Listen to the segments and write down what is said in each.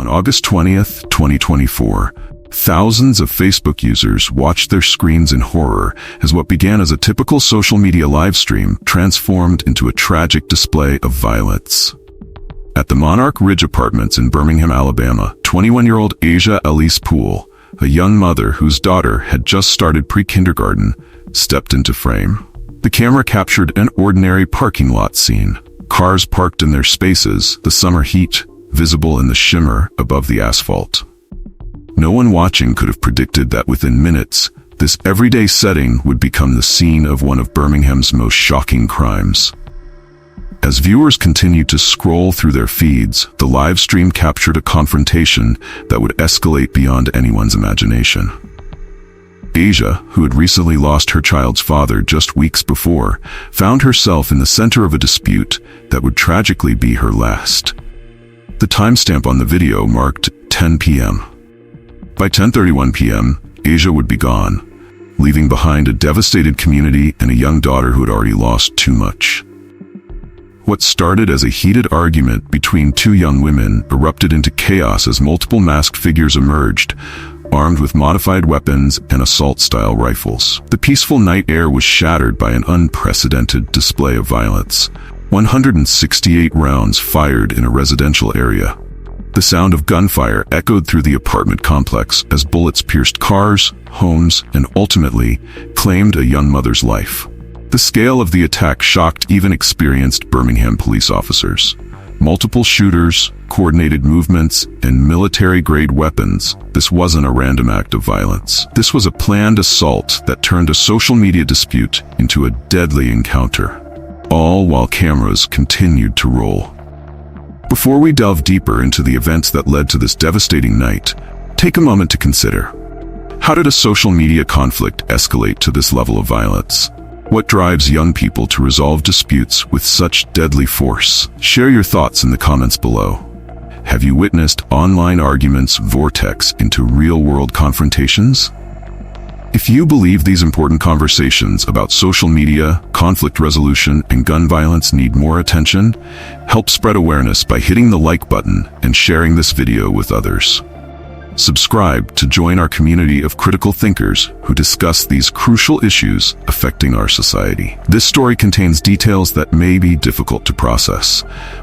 August 20th, 2024, thousands of Facebook users watched their screens in horror as what began as a typical social media livestream transformed into a tragic display of violence. At the Monarch Ridge Apartments in Birmingham, Alabama, 21-year-old Asia Elise Poole, a young mother whose daughter had just started pre-kindergarten, stepped into frame. The camera captured an ordinary parking lot scene. Cars parked in their spaces, the summer heat visible in the shimmer above the asphalt. No one watching could have predicted that within minutes, this everyday setting would become the scene of one of Birmingham's most shocking crimes. As viewers continued to scroll through their feeds, the live stream captured a confrontation that would escalate beyond anyone's imagination. Asia, who had recently lost her child's father just weeks before, found herself in the center of a dispute that would tragically be her last. The timestamp on the video marked 10 p.m. By 10:31 p.m., Asia would be gone, leaving behind a devastated community and a young daughter who had already lost too much. What started as a heated argument between two young women erupted into chaos as multiple masked figures emerged, armed with modified weapons and assault-style rifles. The peaceful night air was shattered by an unprecedented display of violence. 168 rounds fired in a residential area. The sound of gunfire echoed through the apartment complex as bullets pierced cars, homes, and ultimately claimed a young mother's life. The scale of the attack shocked even experienced Birmingham police officers. Multiple shooters, coordinated movements, and military-grade weapons. This wasn't a random act of violence. This was a planned assault that turned a social media dispute into a deadly encounter, all while cameras continued to roll. Before we delve deeper into the events that led to this devastating night, take a moment to consider: how did a social media conflict escalate to this level of violence? What drives young people to resolve disputes with such deadly force? Share your thoughts in the comments below. Have you witnessed online arguments vortex into real-world confrontations? If you believe these important conversations about social media, conflict resolution, and gun violence need more attention, help spread awareness by hitting the like button and sharing this video with others. Subscribe to join our community of critical thinkers who discuss these crucial issues affecting our society. This story contains details that may be difficult to process,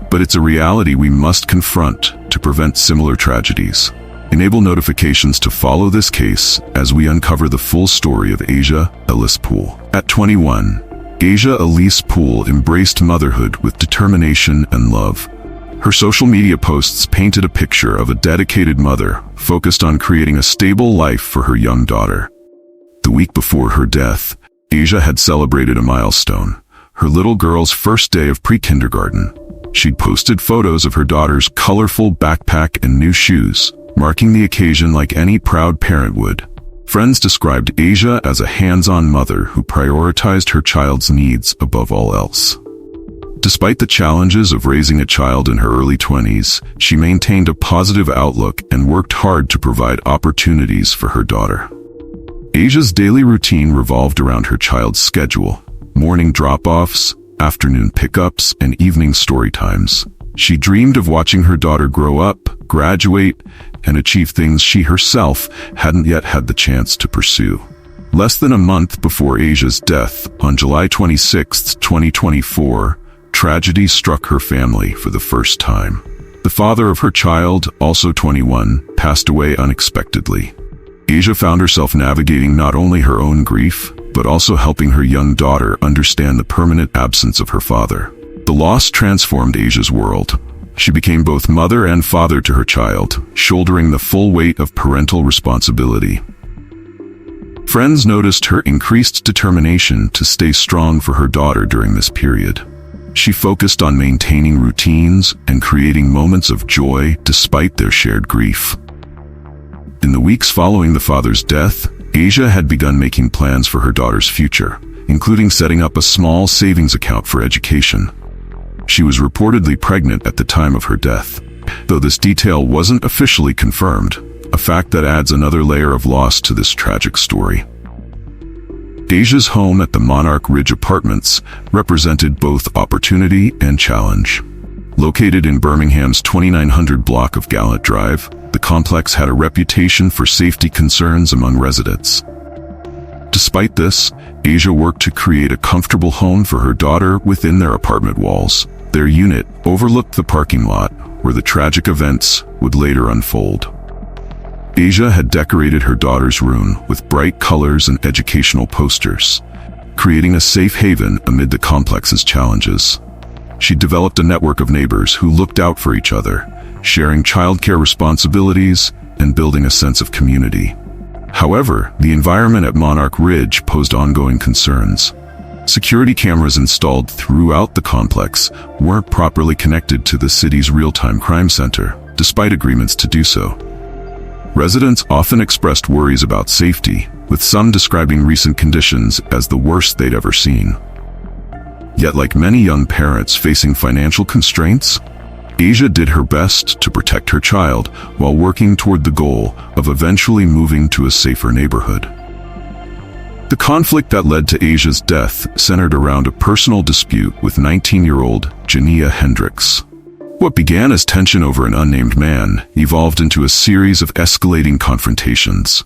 but it's a reality we must confront to prevent similar tragedies. Enable notifications to follow this case as we uncover the full story of Asia Elise Poole. At 21, Asia Elise Poole embraced motherhood with determination and love. Her social media posts painted a picture of a dedicated mother focused on creating a stable life for her young daughter. The week before her death, Asia had celebrated a milestone, her little girl's first day of pre-kindergarten. She'd posted photos of her daughter's colorful backpack and new shoes, marking the occasion like any proud parent would. Friends described Asia as a hands-on mother who prioritized her child's needs above all else. Despite the challenges of raising a child in her early 20s, she maintained a positive outlook and worked hard to provide opportunities for her daughter. Asia's daily routine revolved around her child's schedule: morning drop-offs, afternoon pickups, and evening story times. She dreamed of watching her daughter grow up, graduate, and achieve things she herself hadn't yet had the chance to pursue. Less than a month before Asia's death, on July 26, 2024, tragedy struck her family for the first time. The father of her child, also 21, passed away unexpectedly. Asia found herself navigating not only her own grief, but also helping her young daughter understand the permanent absence of her father. The loss transformed Asia's world. She became both mother and father to her child, shouldering the full weight of parental responsibility. Friends noticed her increased determination to stay strong for her daughter during this period. She focused on maintaining routines and creating moments of joy despite their shared grief. In the weeks following the father's death, Asia had begun making plans for her daughter's future, including setting up a small savings account for education. She was reportedly pregnant at the time of her death, though this detail wasn't officially confirmed, a fact that adds another layer of loss to this tragic story. Asia's home at the Monarch Ridge Apartments represented both opportunity and challenge. Located in Birmingham's 2900 block of Gallant Drive, the complex had a reputation for safety concerns among residents. Despite this, Asia worked to create a comfortable home for her daughter within their apartment walls. Their unit overlooked the parking lot where the tragic events would later unfold. Asia had decorated her daughter's room with bright colors and educational posters, creating a safe haven amid the complex's challenges. She developed a network of neighbors who looked out for each other, sharing childcare responsibilities and building a sense of community. However, the environment at Monarch Ridge posed ongoing concerns. Security cameras installed throughout the complex weren't properly connected to the city's real-time crime center, despite agreements to do so. Residents often expressed worries about safety, with some describing recent conditions as the worst they'd ever seen. Yet, like many young parents facing financial constraints, Asia did her best to protect her child while working toward the goal of eventually moving to a safer neighborhood. The conflict that led to Asia's death centered around a personal dispute with 19-year-old Jania Hendricks. What began as tension over an unnamed man evolved into a series of escalating confrontations.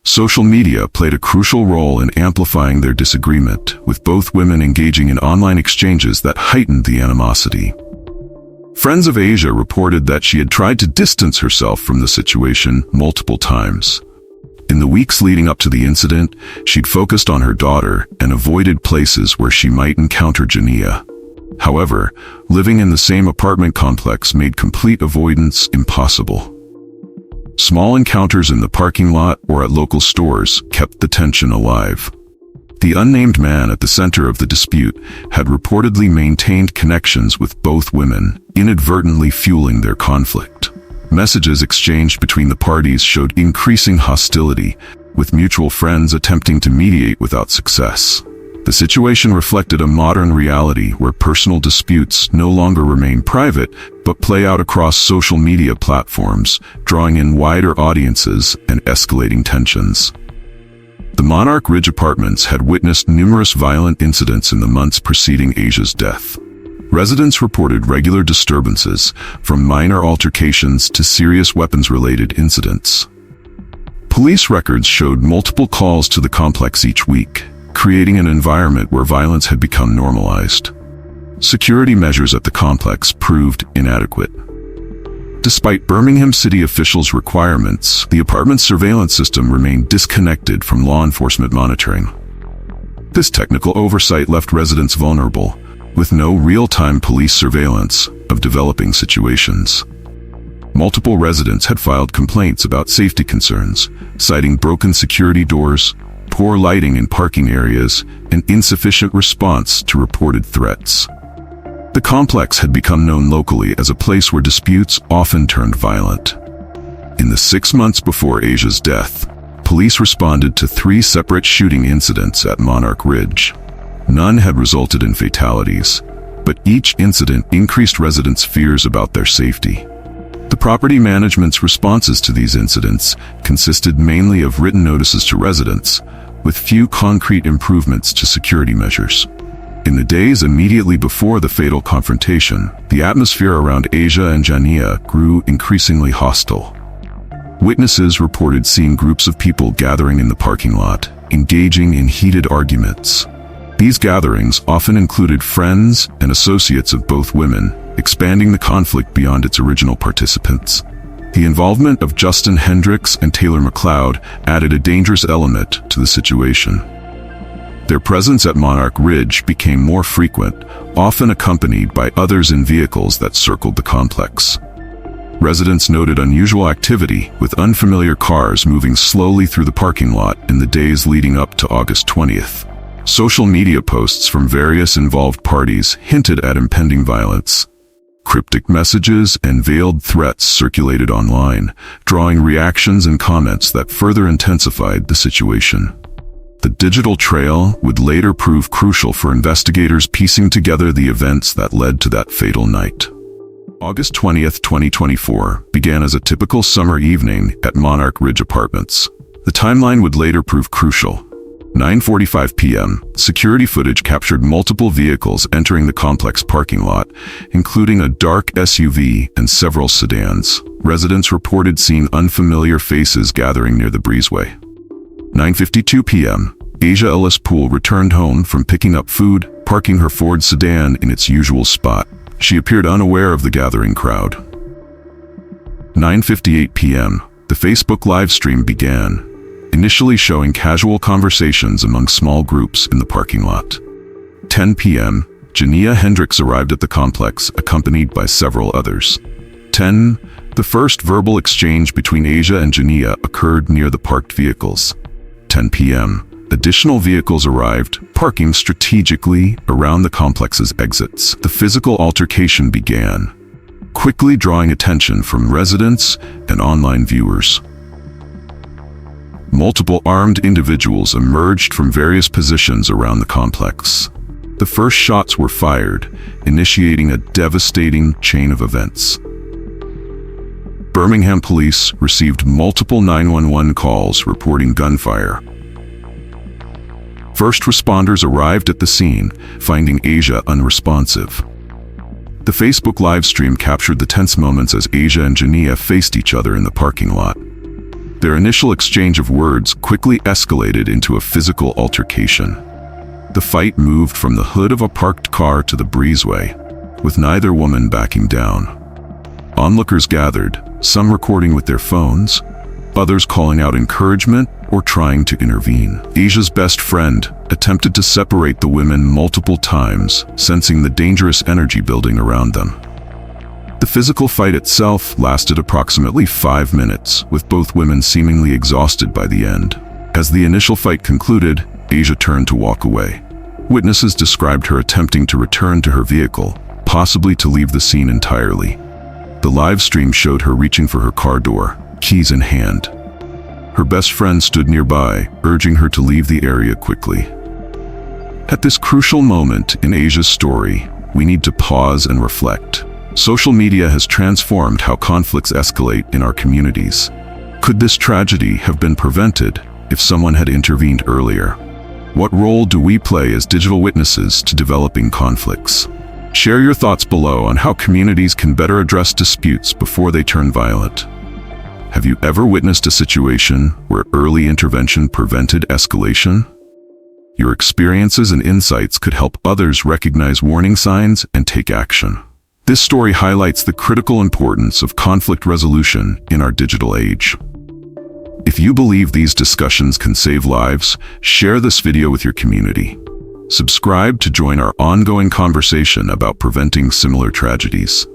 Social media played a crucial role in amplifying their disagreement, with both women engaging in online exchanges that heightened the animosity. Friends of Asia reported that she had tried to distance herself from the situation multiple times. In the weeks leading up to the incident, she'd focused on her daughter and avoided places where she might encounter Jania. However, living in the same apartment complex made complete avoidance impossible. Small encounters in the parking lot or at local stores kept the tension alive. The unnamed man at the center of the dispute had reportedly maintained connections with both women, inadvertently fueling their conflict. Messages exchanged between the parties showed increasing hostility, with mutual friends attempting to mediate without success. The situation reflected a modern reality where personal disputes no longer remain private, but play out across social media platforms, drawing in wider audiences and escalating tensions. The Monarch Ridge apartments had witnessed numerous violent incidents in the months preceding Asia's death. Residents reported regular disturbances, from minor altercations to serious weapons-related incidents. Police records showed multiple calls to the complex each week, creating an environment where violence had become normalized. Security measures at the complex proved inadequate. Despite Birmingham city officials' requirements, the apartment surveillance system remained disconnected from law enforcement monitoring. This technical oversight left residents vulnerable, with no real-time police surveillance of developing situations. Multiple residents had filed complaints about safety concerns, citing broken security doors, poor lighting in parking areas, and insufficient response to reported threats. The complex had become known locally as a place where disputes often turned violent. In the 6 months before Asia's death, police responded to 3 separate shooting incidents at Monarch Ridge. None had resulted in fatalities, but each incident increased residents' fears about their safety. The property management's responses to these incidents consisted mainly of written notices to residents, with few concrete improvements to security measures. In the days immediately before the fatal confrontation, the atmosphere around Asia and Jania grew increasingly hostile. Witnesses reported seeing groups of people gathering in the parking lot, engaging in heated arguments. These gatherings often included friends and associates of both women, expanding the conflict beyond its original participants. The involvement of Justin Hendricks and Taylor McLeod added a dangerous element to the situation. Their presence at Monarch Ridge became more frequent, often accompanied by others in vehicles that circled the complex. Residents noted unusual activity, with unfamiliar cars moving slowly through the parking lot in the days leading up to August 20th. Social media posts from various involved parties hinted at impending violence. Cryptic messages and veiled threats circulated online, drawing reactions and comments that further intensified the situation. The digital trail would later prove crucial for investigators piecing together the events that led to that fatal night. August 20th, 2024 began as a typical summer evening at Monarch Ridge Apartments. The timeline would later prove crucial. 9:45 p.m., security footage captured multiple vehicles entering the complex parking lot, including a dark SUV and several sedans. Residents reported seeing unfamiliar faces gathering near the breezeway. 9:52 p.m., Asia Ellis Poole returned home from picking up food, parking her Ford sedan in its usual spot. She appeared unaware of the gathering crowd. 9:58 p.m., the Facebook live stream began, initially showing casual conversations among small groups in the parking lot. 10 p.m., Jania Hendricks arrived at the complex, accompanied by several others. 10. The first verbal exchange between Asia and Jania occurred near the parked vehicles. 10 p.m., additional vehicles arrived, parking strategically around the complex's exits. The physical altercation began, quickly drawing attention from residents and online viewers. Multiple armed individuals emerged from various positions around the complex. The first shots were fired, initiating a devastating chain of events. Birmingham police received multiple 911 calls reporting gunfire. First responders arrived at the scene, finding Asia unresponsive. The Facebook live stream captured the tense moments as Asia and Jania faced each other in the parking lot. Their initial exchange of words quickly escalated into a physical altercation. The fight moved from the hood of a parked car to the breezeway, with neither woman backing down. Onlookers gathered, some recording with their phones, others calling out encouragement or trying to intervene. Asia's best friend attempted to separate the women multiple times, sensing the dangerous energy building around them. The physical fight itself lasted approximately 5 minutes, with both women seemingly exhausted by the end. As the initial fight concluded, Asia turned to walk away. Witnesses described her attempting to return to her vehicle, possibly to leave the scene entirely. The live stream showed her reaching for her car door, keys in hand. Her best friend stood nearby, urging her to leave the area quickly. At this crucial moment in Asia's story, we need to pause and reflect. Social media has transformed how conflicts escalate in our communities. Could this tragedy have been prevented if someone had intervened earlier? What role do we play as digital witnesses to developing conflicts? Share your thoughts below on how communities can better address disputes before they turn violent. Have you ever witnessed a situation where early intervention prevented escalation? Your experiences and insights could help others recognize warning signs and take action. This story highlights the critical importance of conflict resolution in our digital age. If you believe these discussions can save lives, share this video with your community. Subscribe to join our ongoing conversation about preventing similar tragedies.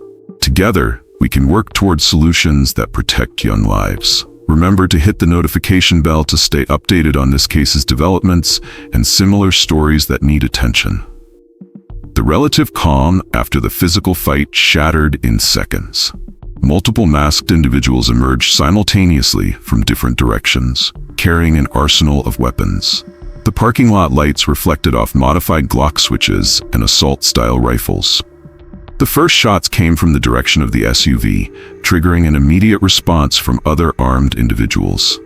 Together, we can work towards solutions that protect young lives. Remember to hit the notification bell to stay updated on this case's developments and similar stories that need attention. The relative calm after the physical fight shattered in seconds. Multiple masked individuals emerged simultaneously from different directions, carrying an arsenal of weapons. The parking lot lights reflected off modified Glock switches and assault-style rifles. The first shots came from the direction of the SUV, triggering an immediate response from other armed individuals.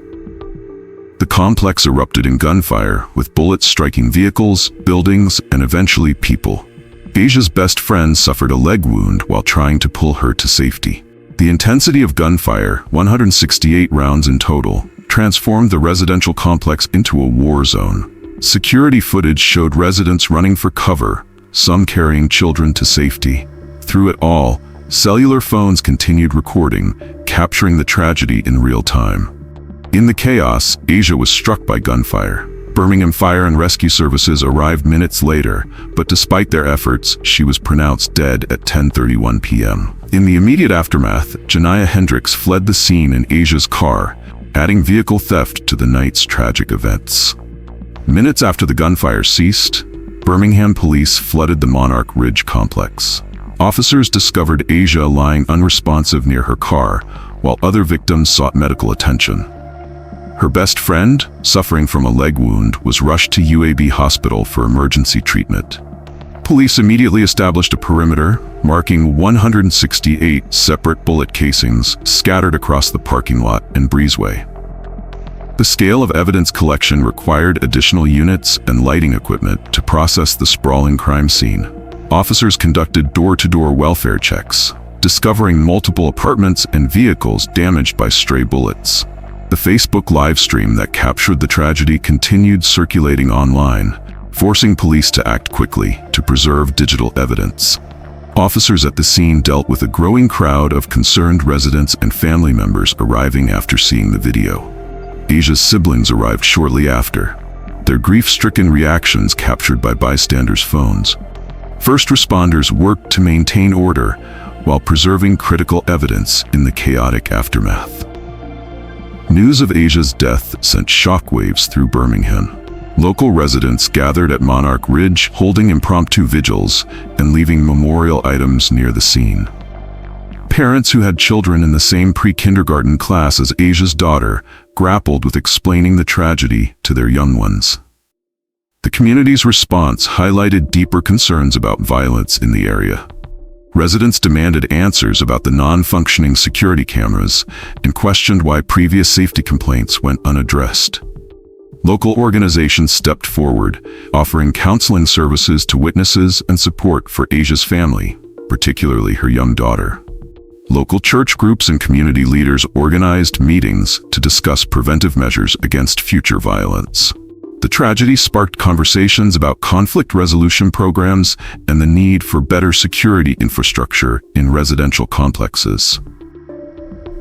The complex erupted in gunfire, with bullets striking vehicles, buildings, and eventually people. Asia's best friend suffered a leg wound while trying to pull her to safety. The intensity of gunfire, 168 rounds in total, transformed the residential complex into a war zone. Security footage showed residents running for cover, some carrying children to safety. Through it all, cellular phones continued recording, capturing the tragedy in real time. In the chaos, Asia was struck by gunfire. Birmingham Fire and Rescue Services arrived minutes later, but despite their efforts, she was pronounced dead at 10:31 p.m. In the immediate aftermath, Jania Hendricks fled the scene in Asia's car, adding vehicle theft to the night's tragic events. Minutes after the gunfire ceased, Birmingham police flooded the Monarch Ridge complex. Officers discovered Asia lying unresponsive near her car, while other victims sought medical attention. Her best friend, suffering from a leg wound, was rushed to UAB hospital for emergency treatment. Police immediately established a perimeter, marking 168 separate bullet casings scattered across the parking lot and breezeway. The scale of evidence collection required additional units and lighting equipment to process the sprawling crime scene. Officers conducted door-to-door welfare checks, discovering multiple apartments and vehicles damaged by stray bullets. The Facebook live stream that captured the tragedy continued circulating online, forcing police to act quickly to preserve digital evidence. Officers at the scene dealt with a growing crowd of concerned residents and family members arriving after seeing the video. Asia's siblings arrived shortly after, their grief-stricken reactions captured by bystanders' phones. First responders worked to maintain order while preserving critical evidence in the chaotic aftermath. News of Asia's death sent shockwaves through Birmingham. Local residents gathered at Monarch Ridge, holding impromptu vigils and leaving memorial items near the scene. Parents who had children in the same pre-kindergarten class as Asia's daughter grappled with explaining the tragedy to their young ones. The community's response highlighted deeper concerns about violence in the area. Residents demanded answers about the non-functioning security cameras and questioned why previous safety complaints went unaddressed. Local organizations stepped forward, offering counseling services to witnesses and support for Asia's family, particularly her young daughter. Local church groups and community leaders organized meetings to discuss preventive measures against future violence. The tragedy sparked conversations about conflict resolution programs and the need for better security infrastructure in residential complexes.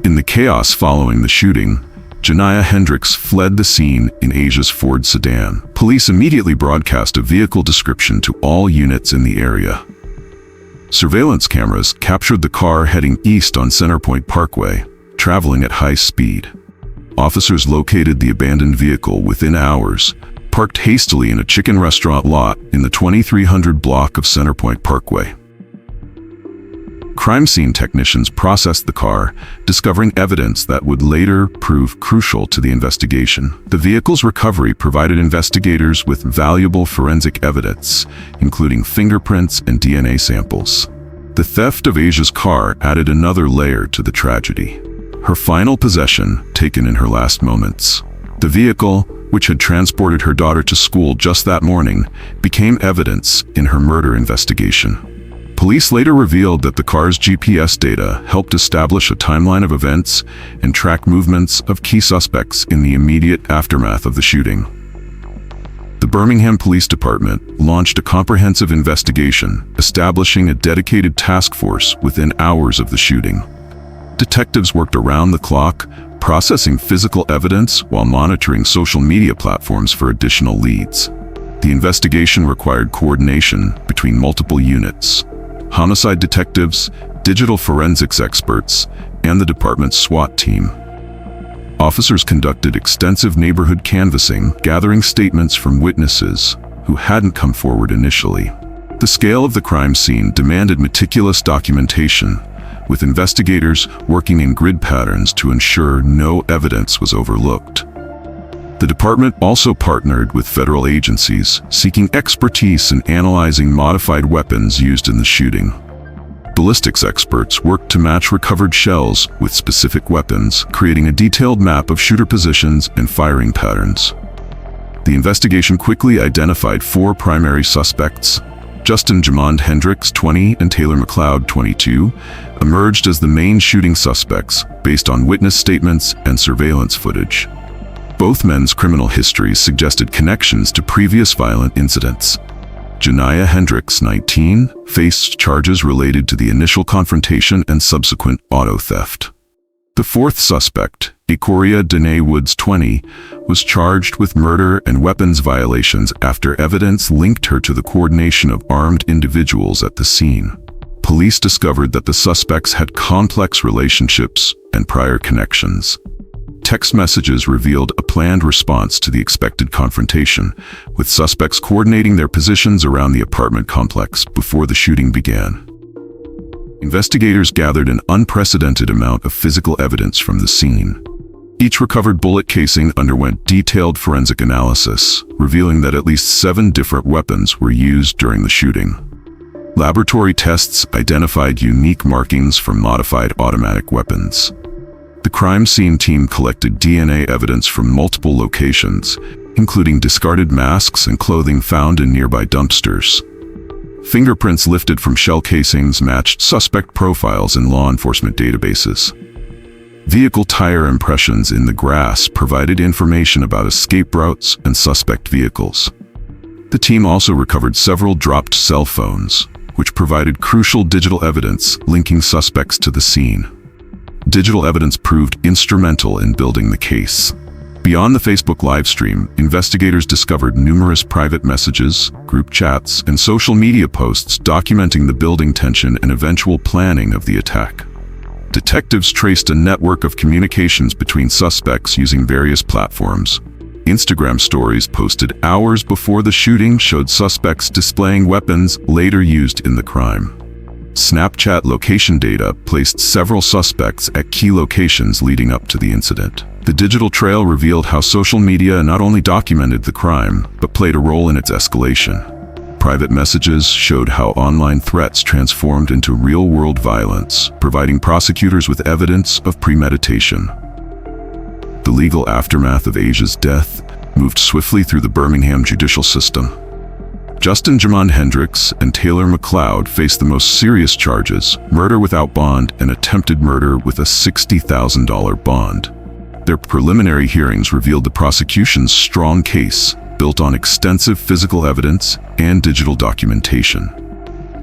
In the chaos following the shooting, Janiyah Hendricks fled the scene in Asia's Ford sedan. Police immediately broadcast a vehicle description to all units in the area. Surveillance cameras captured the car heading east on Centerpoint Parkway, traveling at high speed. Officers located the abandoned vehicle within hours, parked hastily in a chicken restaurant lot in the 2300 block of Centerpoint Parkway. Crime scene technicians processed the car, discovering evidence that would later prove crucial to the investigation. The vehicle's recovery provided investigators with valuable forensic evidence, including fingerprints and DNA samples. The theft of Asia's car added another layer to the tragedy. Her final possession, taken in her last moments. The vehicle, which had transported her daughter to school just that morning, became evidence in her murder investigation. Police later revealed that the car's GPS data helped establish a timeline of events and track movements of key suspects in the immediate aftermath of the shooting. The Birmingham Police Department launched a comprehensive investigation, establishing a dedicated task force within hours of the shooting. Detectives worked around the clock, processing physical evidence while monitoring social media platforms for additional leads. The investigation required coordination between multiple units: homicide detectives, digital forensics experts, and the department's SWAT team. Officers conducted extensive neighborhood canvassing, gathering statements from witnesses who hadn't come forward initially. The scale of the crime scene demanded meticulous documentation, with investigators working in grid patterns to ensure no evidence was overlooked. The department also partnered with federal agencies, seeking expertise in analyzing modified weapons used in the shooting. Ballistics experts worked to match recovered shells with specific weapons, creating a detailed map of shooter positions and firing patterns. The investigation quickly identified 4 primary suspects. Justin Jamond Hendricks, 20, and Taylor McLeod, 22, emerged as the main shooting suspects based on witness statements and surveillance footage. Both men's criminal histories suggested connections to previous violent incidents. Janiyah Hendricks, 19, faced charges related to the initial confrontation and subsequent auto theft. The 4th suspect, Ikoria Dene Woods, 20, was charged with murder and weapons violations after evidence linked her to the coordination of armed individuals at the scene. Police discovered that the suspects had complex relationships and prior connections. Text messages revealed a planned response to the expected confrontation, with suspects coordinating their positions around the apartment complex before the shooting began. Investigators gathered an unprecedented amount of physical evidence from the scene. Each recovered bullet casing underwent detailed forensic analysis, revealing that at least 7 different weapons were used during the shooting. Laboratory tests identified unique markings from modified automatic weapons. The crime scene team collected DNA evidence from multiple locations, including discarded masks and clothing found in nearby dumpsters. Fingerprints lifted from shell casings matched suspect profiles in law enforcement databases. Vehicle tire impressions in the grass provided information about escape routes and suspect vehicles. The team also recovered several dropped cell phones, which provided crucial digital evidence linking suspects to the scene. Digital evidence proved instrumental in building the case. Beyond the Facebook livestream, investigators discovered numerous private messages, group chats, and social media posts documenting the building tension and eventual planning of the attack. Detectives traced a network of communications between suspects using various platforms. Instagram stories posted hours before the shooting showed suspects displaying weapons later used in the crime. Snapchat location data placed several suspects at key locations leading up to the incident. The digital trail revealed how social media not only documented the crime, but played a role in its escalation. Private messages showed how online threats transformed into real-world violence, providing prosecutors with evidence of premeditation. The legal aftermath of Asia's death moved swiftly through the Birmingham judicial system. Justin Jamond Hendricks and Taylor McLeod faced the most serious charges: murder without bond and attempted murder with a $60,000 bond. Their preliminary hearings revealed the prosecution's strong case, built on extensive physical evidence and digital documentation.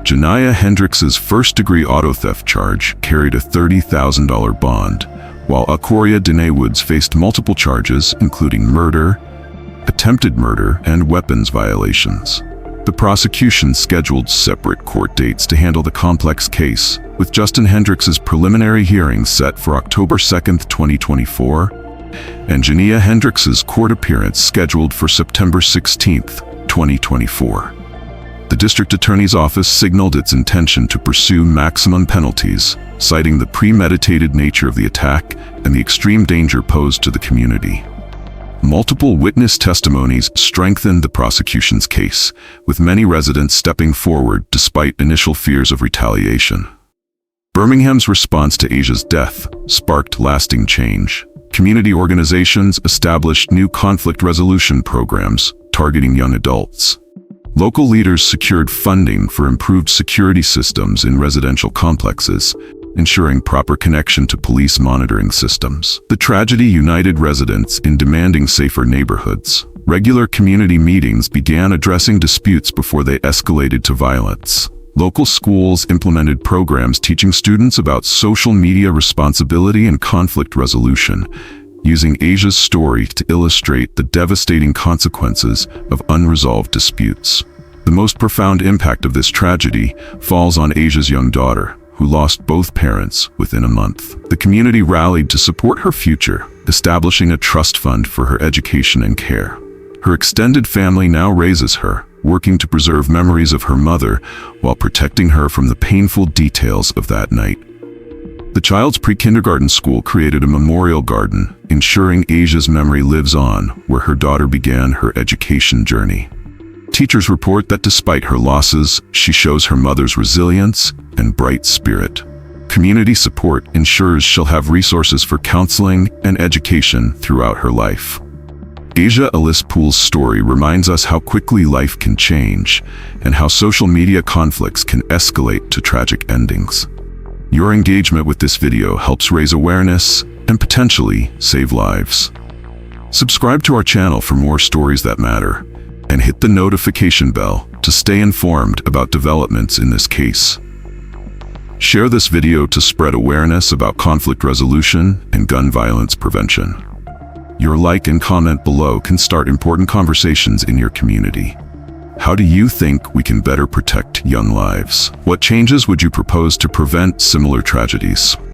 Janiyah Hendricks's first-degree auto theft charge carried a $30,000 bond, while Aquaria Dene Woods faced multiple charges, including murder, attempted murder, and weapons violations. The prosecution scheduled separate court dates to handle the complex case, with Justin Hendricks's preliminary hearing set for October 2, 2024, and Janiyah Hendricks's court appearance scheduled for September 16, 2024. The district attorney's office signaled its intention to pursue maximum penalties, citing the premeditated nature of the attack and the extreme danger posed to the community. Multiple witness testimonies strengthened the prosecution's case, with many residents stepping forward despite initial fears of retaliation. Birmingham's response to Asia's death sparked lasting change. Community organizations established new conflict resolution programs targeting young adults. Local leaders secured funding for improved security systems in residential complexes, ensuring proper connection to police monitoring systems. The tragedy united residents in demanding safer neighborhoods. Regular community meetings began addressing disputes before they escalated to violence. Local schools implemented programs teaching students about social media responsibility and conflict resolution, using Asia's story to illustrate the devastating consequences of unresolved disputes. The most profound impact of this tragedy falls on Asia's young daughter, who lost both parents within a month. The community rallied to support her future, establishing a trust fund for her education and care. Her extended family now raises her, working to preserve memories of her mother while protecting her from the painful details of that night. The child's pre-kindergarten school created a memorial garden, ensuring Asia's memory lives on where her daughter began her education journey. Teachers report that despite her losses, she shows her mother's resilience and bright spirit. Community support ensures she'll have resources for counseling and education throughout her life. Asia Alice Poole's story reminds us how quickly life can change and how social media conflicts can escalate to tragic endings. Your engagement with this video helps raise awareness and potentially save lives. Subscribe to our channel for more stories that matter, and hit the notification bell to stay informed about developments in this case. Share this video to spread awareness about conflict resolution and gun violence prevention. Your like and comment below can start important conversations in your community. How do you think we can better protect young lives? What changes would you propose to prevent similar tragedies?